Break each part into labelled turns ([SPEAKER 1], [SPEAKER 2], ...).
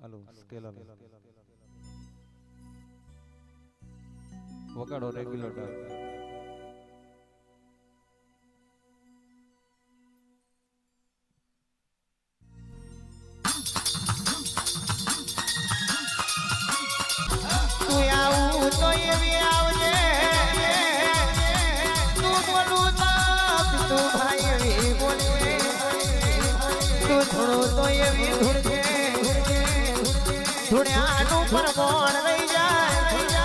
[SPEAKER 1] હાલો scale હાલો વગાડો regular Dal
[SPEAKER 2] તું આવું તો એવી આવજે તું બોલું તો ભાઈ એવી બોલે તું થોડું તો એવી ધૂળજે ધૂળ્યાનું પરમોણ રહી જાય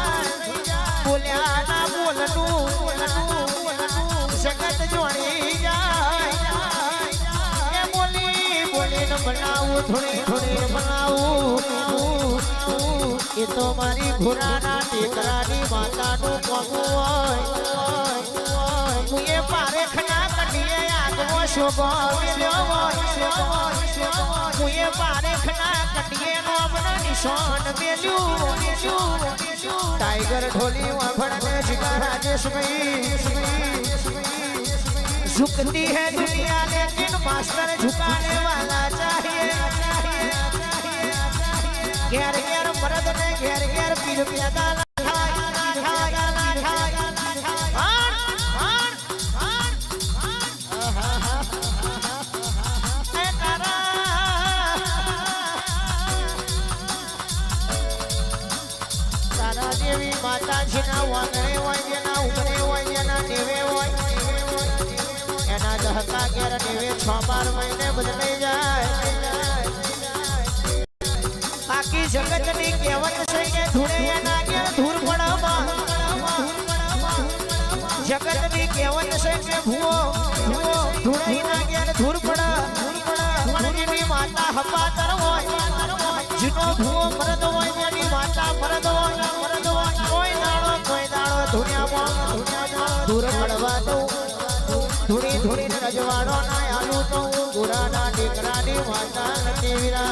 [SPEAKER 2] બોલ્યા ના બોલનું જગત જોડી જાય એ બોલી બોલીને બનાવું થોડી થોડી બનાવું એ તો મારી ઘોડાના ટેકરાની માતાનું કોમું હોય હું એ પારેખના કઢીએ આગવો શોભો હું એ પારેખના કઢીએ નોમનો નિશાન મેલ્યું टाइगर ढोली वाभड़ने जिका राजेश झुकती है दुनिया लेकिन मास्टर झुकाने वाला चाहिए घेर घेर मर्द ने घेर घेर पीर प्यादा માતાજીના વાંગણે હોય જેના ઉમરે હોય જેના નેવે હોય એના દહકા ઘેર નેવે 6-12 મહિને બદલાઈ જાય આખી જગતની કહેવત છે કે ધૂળે એના ઘેર ધૂર પડવા જગતની કહેવત છે કે ભૂવો ધૂળે એના ઘેર ધૂર પડા ધૂળની માતા હપાતર હોય જીનો ભૂવો મરદ હોય જેની માતા મરદ હોય दूर पड़वा दो धूड़ी धूड़ी रजवाड़ो ना आलू तो गुराना टेकरानी माता नती वीरा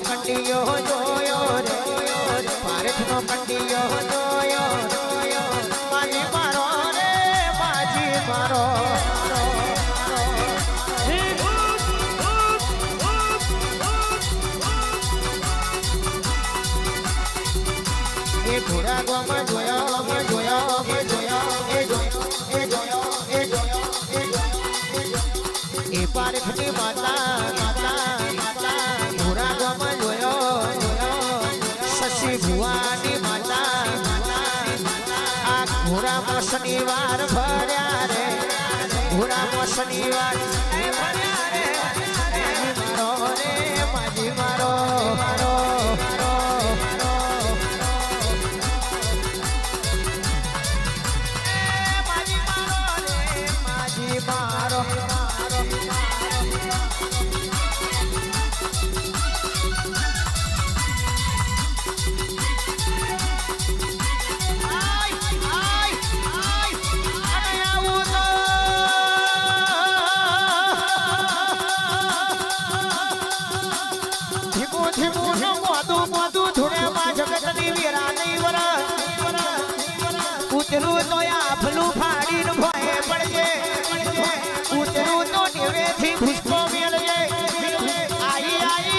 [SPEAKER 2] कंडियो जोयो रे पारखनो कंडियो जोयो माजी मारो रे माजी मारो ए घोड़ा गोमा जोयो ए पारखनी माता भुवानी माता आ घोड़ा में शनिवार भर्या रे घोड़ा में शनिवार भर्या रे मारो रे माजी मारो मारो माजी मारो रे माजी मारो उतरू तो आफलू फाड़ी न भये पड़े उतरू तो नेवे थी खुशको मिल जे आई आई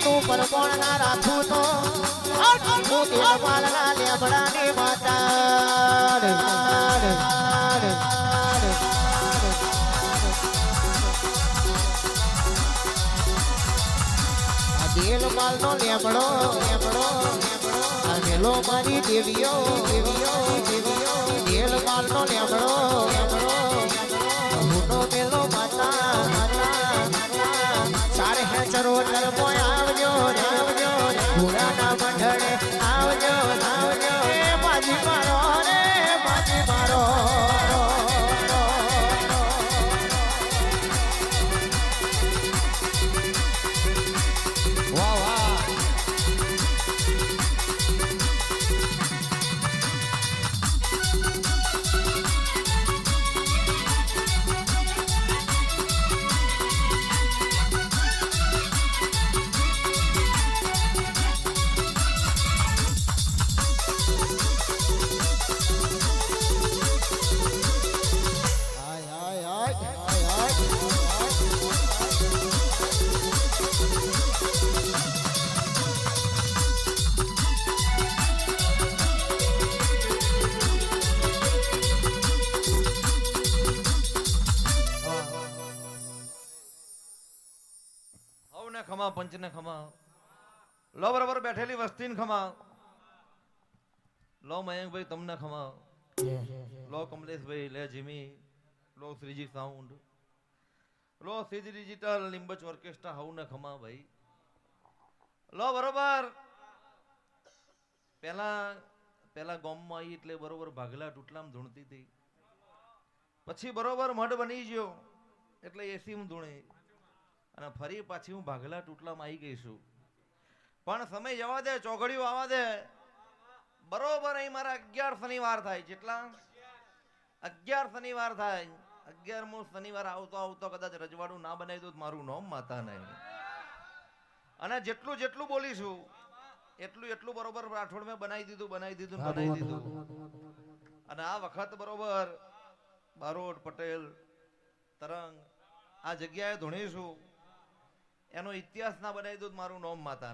[SPEAKER 2] तू पर कोण ना राखू तो तू तेरा पालना ले बड़ानी माता दिल माल नो लेबड़ो मेलो मारी देवियो दिल माल नो लेबड़ो हुनो मेलो माता ચરોતર મોય આવજો આવજો પુરાના મંડળે આવજો આવજો એ બાજી મારો રે બાજી મારો વાહ વાહ
[SPEAKER 1] ખમા પંચને ખમા લો બરાબર બેઠેલી વસ્તીને ખમા લો મયંકભાઈ તમને ખમા લો કમલેશભાઈ લે જીમી લો શ્રીજી સાઉન્ડ લો સીજી ડિજિટલ લીંબચ ઓર્કેસ્ટ્રા હવને ખમા ભાઈ લો બરોબર પેલા ગામમાં આવી એટલે બરોબર ભાગલા ટૂટલામાં ધૂણતી હતી પછી બરોબર મઢ બની ગયો એટલે એસી માં ધૂણે અને ફરી પાછી હું ભાગલા ટૂટલામાં આવી ગઈ છું પણ સમય જવા દે ચોઘડિયું આવવા દે બરોબર અહીં મારા 11 શનિવાર થાય જેટલા 11 શનિવાર થાય 11મો શનિવાર આવતો આવતો કદાચ રજવાડું ના બનાવી દઉં મારું નામ માતા નહીં અને જેટલું જેટલું બોલીશું એટલું બરોબર રાઠોડ મેં બનાવી દીધું અને આ વખત બરોબર બારોટ પટેલ તરંગ આ જગ્યાએ ધૂણીશું એનો ઇતિહાસ ના બનાવી દઉં મારું નામ માતા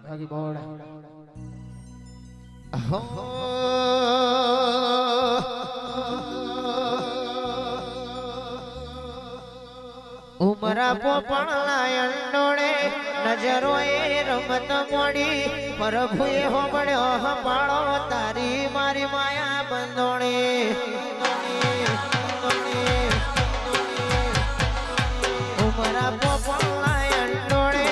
[SPEAKER 2] ઉમરા પોપણના અંડોળે નજરો એ રમત મોડી પ્રભુએ હોબળ્યો હપાળો તારી મારી માયા બંધોણે ઉમરા પોપણના અંડોળે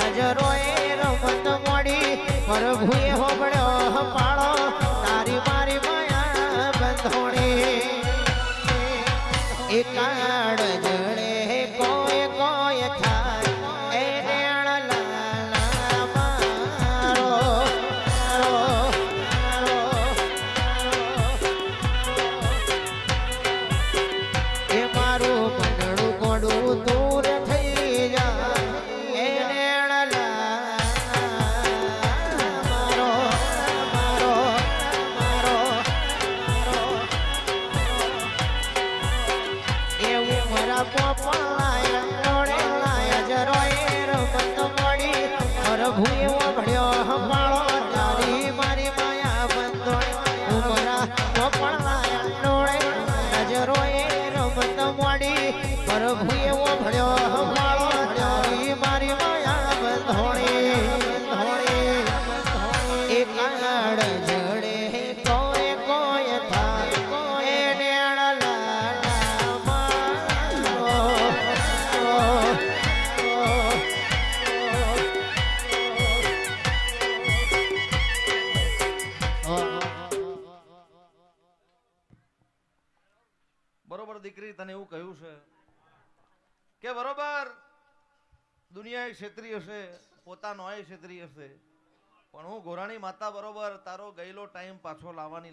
[SPEAKER 2] નજરો એ રમત મોડી પ્રભુએ હોબળ્યો હપાળો તારી મારી માયા બંધોણે એકાડ જડે કોઈ કોઈ થાય એ રેણ લાલા મારો એ મારું મનડું ગોડું દૂર થઈ જાય એ રેણ લાલા મારો એવું મારા પોપલાય નોડે લાય જરો એ રમત મોડી પ્રભુ એવો ભળ્યો હંભાળો તારી મારી માયા બંધો મારા પોપલાય નોડે નજરો એ રમત મોડી પ્રભુ એવો ભળ્યો હંભાળો તારી મારી માયા બંધોણી એક આડ જડે કોઈ કોઈ થાય એ નેણ
[SPEAKER 1] બરોબર દીકરી તને એવું કહ્યું છે કે બરોબર દુનિયા ક્ષેત્રી હશે પોતાનો ક્ષેત્રી હશે પણ હું ઘોરાણી માતા બરોબર તારો ગયેલો ટાઈમ પાછો લાવવાની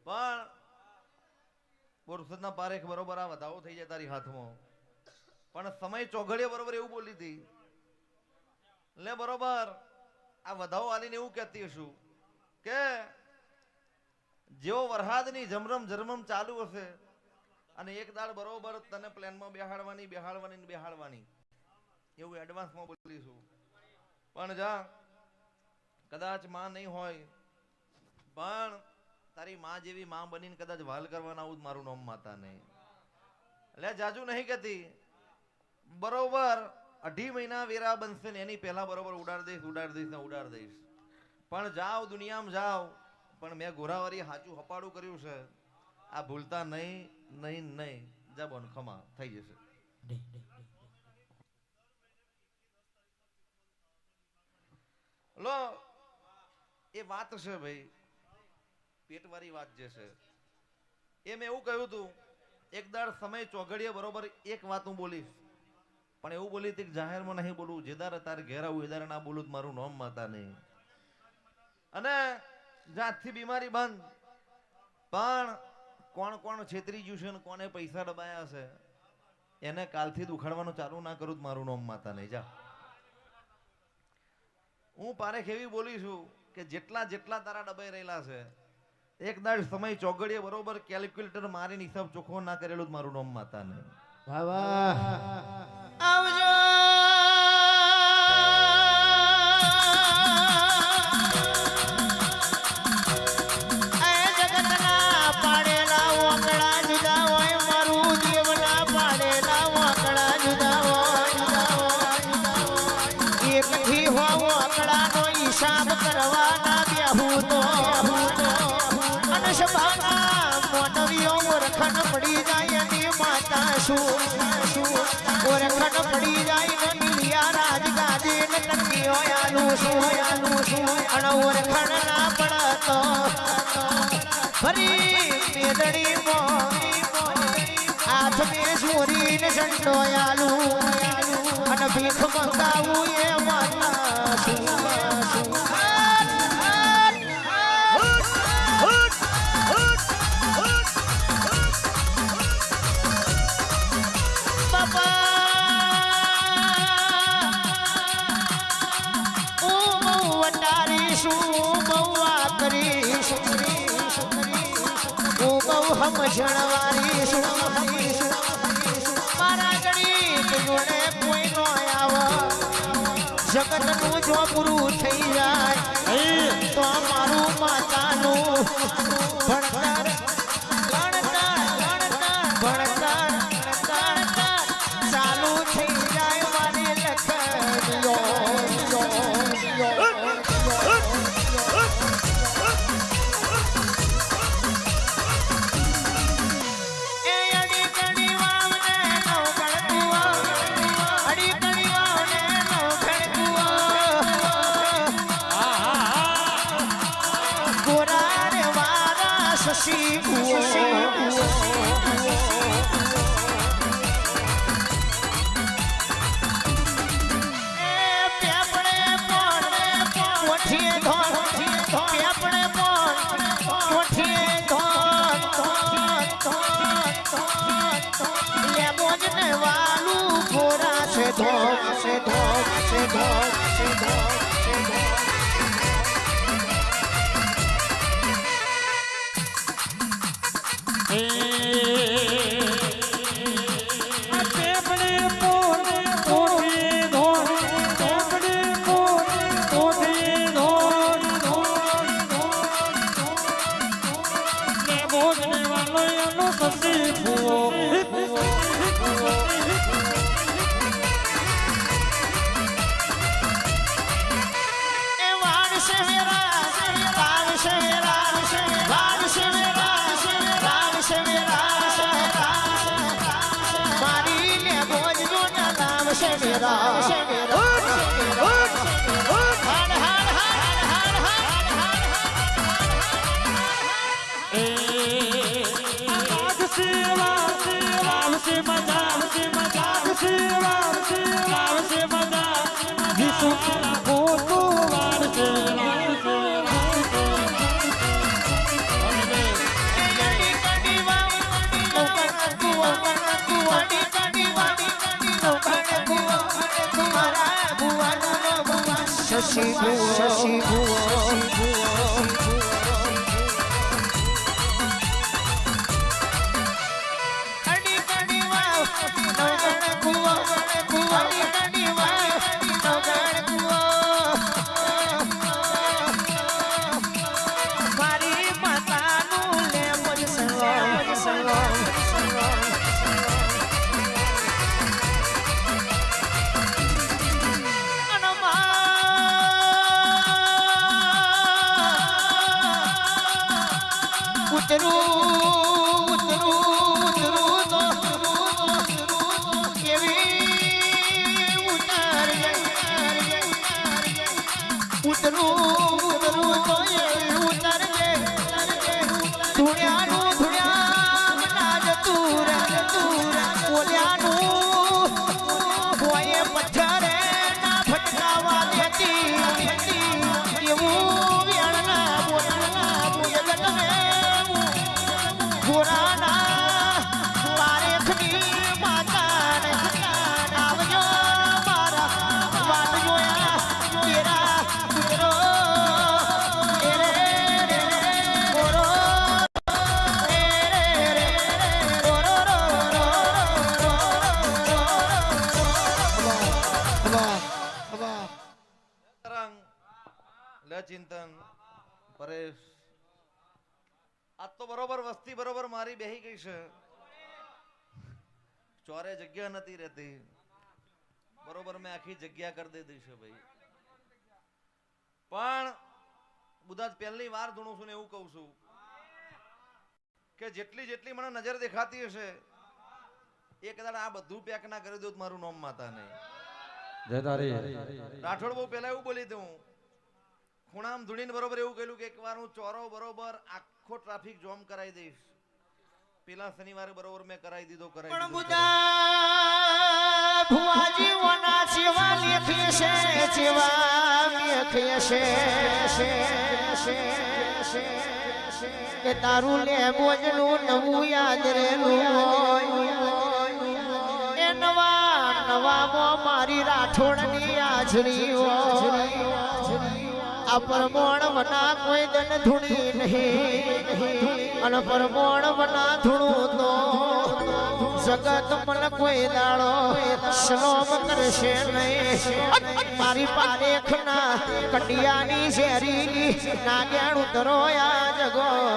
[SPEAKER 1] પણ બોરસદના પારેખ બરોબર આ વધાવો થઈ જાય તારી હાથમાં પણ સમય ચોઘડીએ બરોબર એવું બોલી હતી લે બરોબર આ વધાવો આલીને એવું કહેતી હશું કે જેવો વરહાદની ઝરમમ ચાલુ હશે અને એક દાડ બરોબર તને પ્લેનમાં બેહાડવાની એવું એડવાન્સમાં બોલીશું પણ જા કદાચ માં નહીં હોય પણ તારી માં જેવી માં બનીને કદાચ વાલ કરવાના આવું મારું નામ માતા નહીં એટલે જાજુ નહીં કહેતી બરોબર 2.5 મહિના વેરા બનશે ને એની પહેલા બરોબર ઉડાડ દઈશ પણ જાઓ દુનિયામાં જાઓ પણ મેં ગોરાવારી હાચું હપાડું કર્યું છે આ ભૂલતા નહીં જા બોન ખમા થઈ જશે લો એ વાત છે ભાઈ, પેટવાળી વાત જે છે એ મેં એવું કહ્યું હતું એક દાડ સમય ચોઘડીએ બરોબર એક વાત હું બોલીશ, પણ એવું બોલી હતી કે જાહેરમાં નહીં બોલું, જેદાર તારે ઘેર આવું એદાર ના બોલું મારું નામ માતા નહીં. અને જાતથી બીમારી બંધ, પણ કોણ કોણ છેતરી ગયું છે ને કોને પૈસા દબાયા છે એને કાલથી દુખાડવાનું ચાલુ ના કરું મારું નામ માતા નહીં. જા હું પારેખ એવી બોલી છું કે જેટલા જેટલા તારા દબાઈ રહેલા છે એક દાડ સમય ચોગડીએ બરોબર કેલ્ક્યુલેટર મારીને હિસાબ ચોખ્ખો ના કરેલું જ મારું નામ માતા નહીં.
[SPEAKER 2] વાહ વાહ આવજો એ જગતના પાડેલા વાંકડા જુદા હોય, મારું જીવના પાડેલા વાંકડા જુદા હોય. એકથી હો વાંકડાનો હિસાબ કરવા ના બેહું તો મોનવીઓ ઓરખણ પડી જાય ની માતા શું ઓરખણ પડી જાય ને મિલિયા રાજ ગાજે ને ટંકીઓ આલું શું અને ઓરખણ ના પડતો ફરી મેદડી મો હાથ મે ચોરી ને સંડો આલું અને ભીખ મંગાવું એ માતા શું સમજણવારી શું મારા ગણિત જોડે કોઈ નો આવ જગત નું જો પૂરું થઈ જાય તો મારું માતાનું ભણતર ચાલુ થઈ જાય મારી લખન ઉતરું
[SPEAKER 1] ચિંતન પરેશ આજ તો બરોબર વસ્તી બરોબર મારી બેહી ગઈ છે. ચોરે જગ્યા નથી રહેતી, બરોબર મેં આખી જગ્યા કરી દીધી છે ભાઈ. પણ બધા પહેલી વાર ધૂણું છું ને એવું કહું છું કે જેટલી જેટલી મને નજર દેખાતી હશે એક દાડા આ બધું પેક ના કરી દઉં મારું નામ માતા નહીં. રાઠોડ બહુ પેલા એવું બોલી દઉં ખૂણામ ધૂણીને બરોબર એવું કહ્યું કે એકવાર હું ચોરો બરોબર આખો ટ્રાફિક જોમ કરાવી દઈશ. પેલા શનિવારે બરોબર મેં કરાવી દીધો
[SPEAKER 2] ભુવાજીઓના સેવા લેખી છે, સેવા લેખી છે કે તારું લે બોજનું નવું યાદ રેલું એ નવા નવા મારી રાઠોડની હાજરી હોય. આ પરમોણ વના કોઈ દન ધૂણી નહીં અને પરમોણ વના ધૂણું તો જગત મને કોઈ દાડો શ્લોમ કરશે નહીં. મારી પારેખના કટિયાની ઝેરી નાગ્યાણું તરોયા જગોય.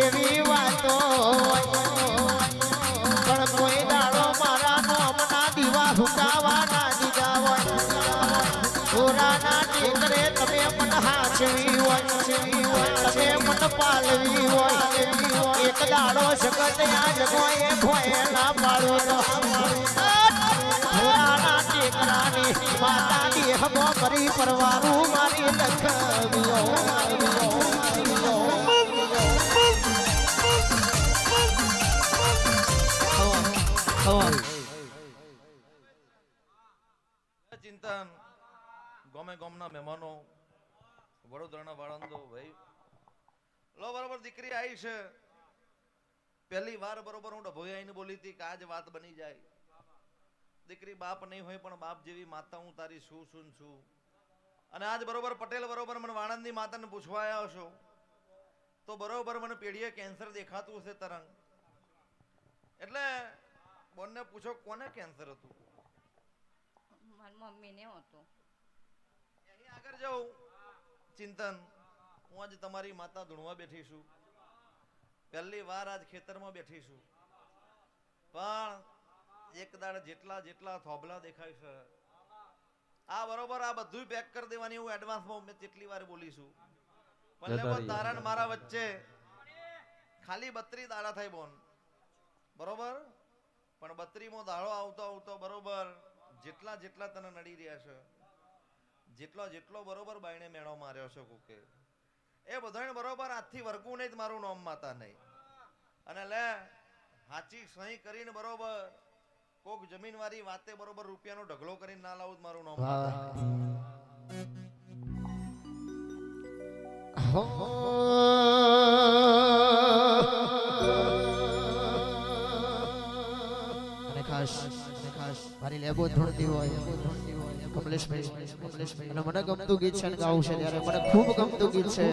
[SPEAKER 2] એવી વાતો પણ કોઈ દાડો મારા નોમના દીવા હુકાવા ના દીધા હોય. થોરાના ટેકરે તમે મને હાચવી હોય, તમે મને પાલવી હોય. એક દાડો જગત આ જગોએ ભોય ના પાડો તો થોરાના ટેકરાની માતા દેહમાં મરી પરવારું મારી લખવ્યો.
[SPEAKER 1] ચિંતન ગમે ગમના મહેમાનો વડોદરાના વાળંદો ભાઈ લો બરોબર દીકરી આવી છે. પહેલી વાર બરોબર હું ડભોઈ આવીને બોલી હતી કે આજ વાત બની જાય. દીકરી બાપ નહીં હોય પણ બાપ જેવી માતા હું તારી શું છું. અને આજ બરોબર પટેલ બરોબર મને વાણંદની માતાને પૂછવા આવ્યો છો તો બરોબર મને પેઢીએ કેન્સર દેખાતું હશે તરંગ. એટલે બોનને પૂછો કોને કેન્સર હતું?
[SPEAKER 3] મારી મમ્મીને હતું.
[SPEAKER 1] અહીં આગળ જાઉં ચિંતન હું આજ તમારી માતા ધૂણવા બેઠી છું. પહેલી વાર આજ ખેતરમાં બેઠી છું. પણ એક દાડ જેટલા જેટલા થોબલા દેખાય છે આ બરોબર આ બધું પેક કરી દેવાની હું એડવાન્સમાં મેં કેટલી વાર બોલી છું. પણ તારા ને મારા વચ્ચે ખાલી 32 દાડા થાય બોન બરોબર. પણ 32મો દાડો આવતો આવતો બરોબર જેટલા જેટલા તને નડી રહ્યા છે જેટલો જેટલો બરોબર બાયણે મેળો માર્યો છે કોકે એ બધાને બરોબર આજથી વર્ગું નહીં મારું નામ માતા નહીં. અને લે હાચી સહી કરીને બરોબર કોક જમીન વાળી વાતે બરોબર રૂપિયાનો ઢગલો કરીને ના લાવું મારું નામ
[SPEAKER 2] મારી લેબો ધૂણતી હોય કમલેશભાઈ અને મને ગમતું ગીત છે ગાવું છે ત્યારે મને ખૂબ ગમતું ગીત છે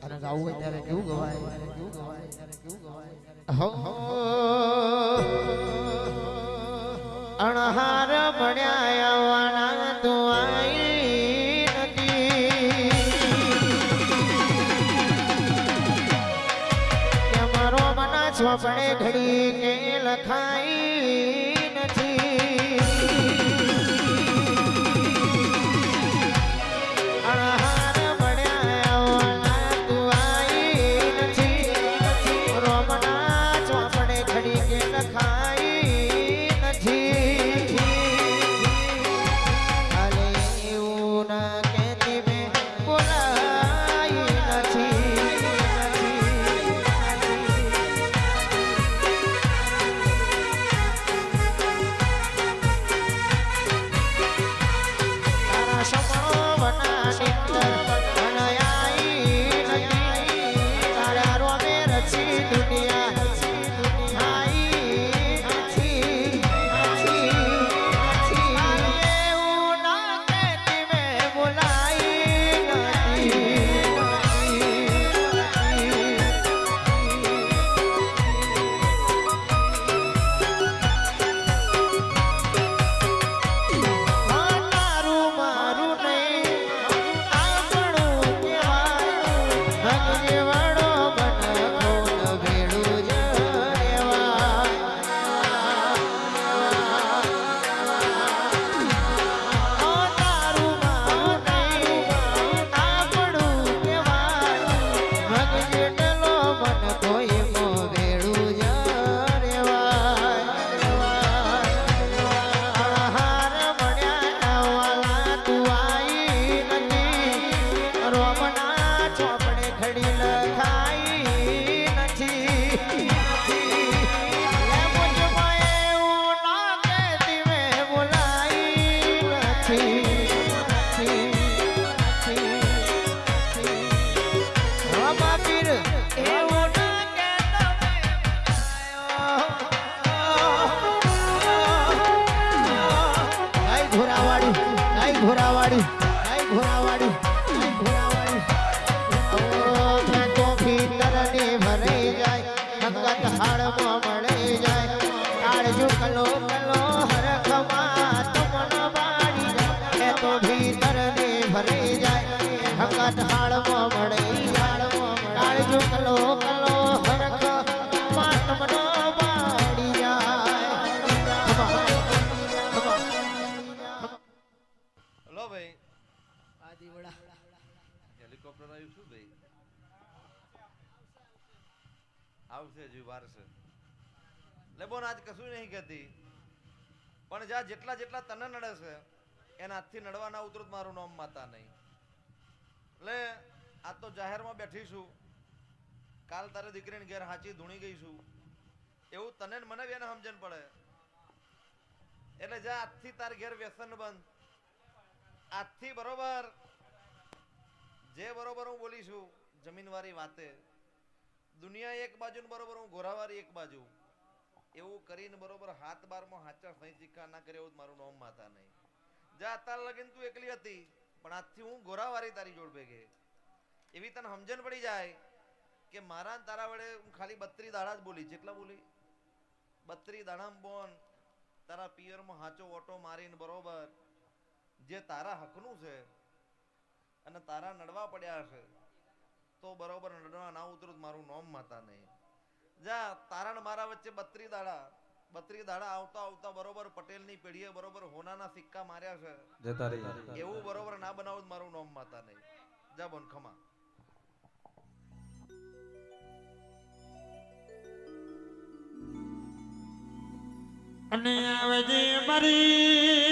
[SPEAKER 2] અને ગાવું હોય ત્યારે કેવું ગવાય. અણહાર મળ્યા આવવાના તું આઈ નથી કે મારો મના ચોપડે ઘડી કે લખાઈ નથી. અણહાર મળ્યા આવવાના તું આઈ નથી રોમના ચોપડે ઘડી કે લખાઈ ઘોરાવાડી આય ઘોરાવાડી આય ઘોરાવાડી ઓ મેં તો ભીતરને ભરાઈ જાય અંગત હાડમાં મળી જાય કાળજો કલો કલો હરખમાં તમન વાડી જાય તો ભીતરને ભરાઈ જાય અંગત હાડમાં મળી જાય કાળજો કલો કલો હરખમાં તમન વાડી જાય
[SPEAKER 1] લો ભાઈ
[SPEAKER 2] આદિ વડા
[SPEAKER 1] હેલિકોપ્ટર આવ્યું શું ભાઈ આવશે હજી વાર છે લે બોન આજ કશું નહીં કહેતી પણ જ્યાં જેટલા જેટલા તને નડે છે એના હાથથી નડવા ના ઉતરું મારું નામ માતા નહીં લે આ તો જાહેરમાં બેઠીશું કાલ તારે દીકરીને ઘેર હાચી ધૂણી ગઈશું એવું તને ને મને બેને સમજણ પડે એટલે જા આજથી તાર ઘેર વ્યસન બંધ આજથી બરોબર જે બરોબર હું બોલીશું જમીનવાળી વાતે દુનિયા એક બાજુ ને બરોબર હું ઘોરાવાળી એક બાજુ એવું કરીને બરોબર હાથ બારમાં હાચા સહી ચીકા ના કરે એવું મારું નામ માતા નહીં જા અત્યાર લગીન તું એકલી હતી પણ આજથી હું ઘોરાવાળી તારી જોડ ભેગે એવી તને સમજણ પડી જાય કે મારા તારા વડે હું ખાલી 32 દાડા જ બોલી જેટલા બોલી 32 દાડામાં બોન તારા પિયરમાં હાચો ઓટો મારીને બરોબર જે તારા હકનું છે અને તારા નડવા પડ્યા છે તો બરોબર નડવા ના ઉતરું મારું નામ માતા નહીં જા તારા મારા વચ્ચે 32 દાડા આવતા આવતા બરોબર પટેલની પેઢીએ બરોબર હોનાના સિક્કા માર્યા છે
[SPEAKER 4] જતા રહી
[SPEAKER 1] એવું બરોબર ના બનાવું મારું નામ માતા નહીં જા બોન ખમા
[SPEAKER 5] અને આવે જે મારી